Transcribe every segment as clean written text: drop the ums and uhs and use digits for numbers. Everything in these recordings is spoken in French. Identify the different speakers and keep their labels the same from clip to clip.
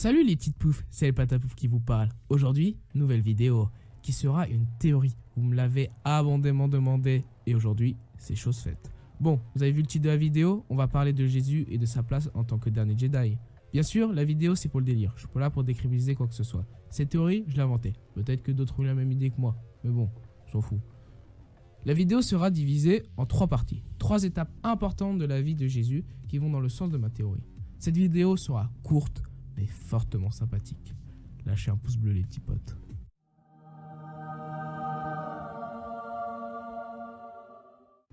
Speaker 1: Salut les petites poufs, c'est le Patapouf qui vous parle. Aujourd'hui, nouvelle vidéo qui sera une théorie. Vous me l'avez abondamment demandé et aujourd'hui, c'est chose faite. Bon, vous avez vu le titre de la vidéo, on va parler de Jésus et de sa place en tant que dernier Jedi. Bien sûr, la vidéo c'est pour le délire, je suis pas là pour décribiliser quoi que ce soit. Cette théorie, je l'ai inventée. Peut-être que d'autres ont eu la même idée que moi, mais bon, on s'en fout. La vidéo sera divisée en 3 parties, 3 étapes importantes de la vie de Jésus qui vont dans le sens de ma théorie. Cette vidéo sera courte, mais fortement sympathique. Lâchez un pouce bleu les petits potes.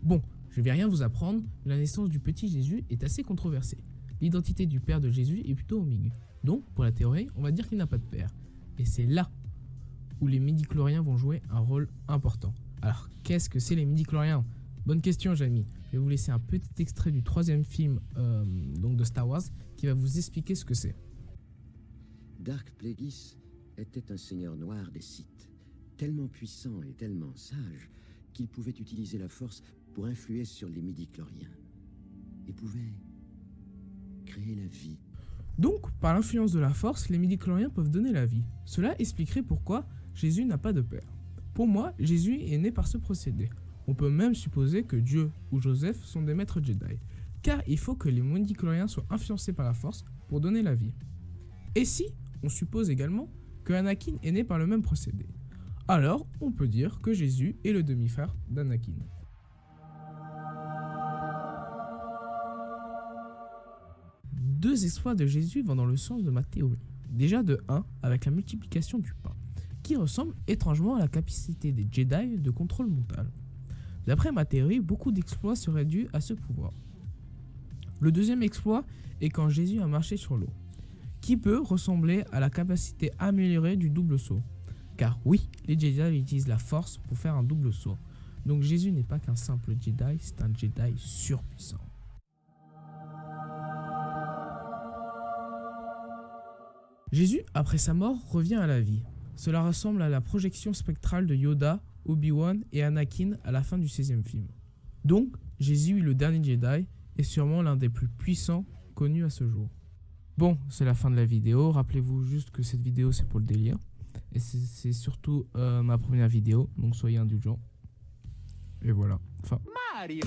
Speaker 1: Bon, je vais rien vous apprendre, la naissance du petit Jésus est assez controversée. L'identité du père de Jésus est plutôt ambiguë. Donc, pour la théorie, on va dire qu'il n'a pas de père. Et c'est là où les midi-chloriens vont jouer un rôle important. Alors, qu'est-ce que c'est les midi-chloriens? Bonne question, Jamie. Je vais vous laisser un petit extrait du 3e film donc de Star Wars qui va vous expliquer ce que c'est.
Speaker 2: Dark Plagueis était un seigneur noir des Sith, tellement puissant et tellement sage qu'il pouvait utiliser la force pour influer sur les midi-chloriens et pouvait créer la vie.
Speaker 1: Donc, par l'influence de la force, les midi-chloriens peuvent donner la vie. Cela expliquerait pourquoi Jésus n'a pas de père. Pour moi, Jésus est né par ce procédé. On peut même supposer que Dieu ou Joseph sont des maîtres Jedi, car il faut que les midi-chloriens soient influencés par la force pour donner la vie. Et si on suppose également que Anakin est né par le même procédé, alors on peut dire que Jésus est le demi-frère d'Anakin. Deux exploits de Jésus vont dans le sens de ma théorie. Déjà de 1 avec la multiplication du pain, qui ressemble étrangement à la capacité des Jedi de contrôle mental. D'après ma théorie, beaucoup d'exploits seraient dus à ce pouvoir. Le deuxième exploit est quand Jésus a marché sur l'eau, qui peut ressembler à la capacité améliorée du double saut. Car oui, les Jedi utilisent la force pour faire un double saut. Donc Jésus n'est pas qu'un simple Jedi, c'est un Jedi surpuissant. Jésus, après sa mort, revient à la vie. Cela ressemble à la projection spectrale de Yoda, Obi-Wan et Anakin à la fin du 16e film. Donc, Jésus est le dernier Jedi et sûrement l'un des plus puissants connus à ce jour. Bon, c'est la fin de la vidéo. Rappelez-vous juste que cette vidéo, c'est pour le délire. Et c'est surtout ma première vidéo, donc soyez indulgents. Et voilà. Enfin.
Speaker 3: Mario!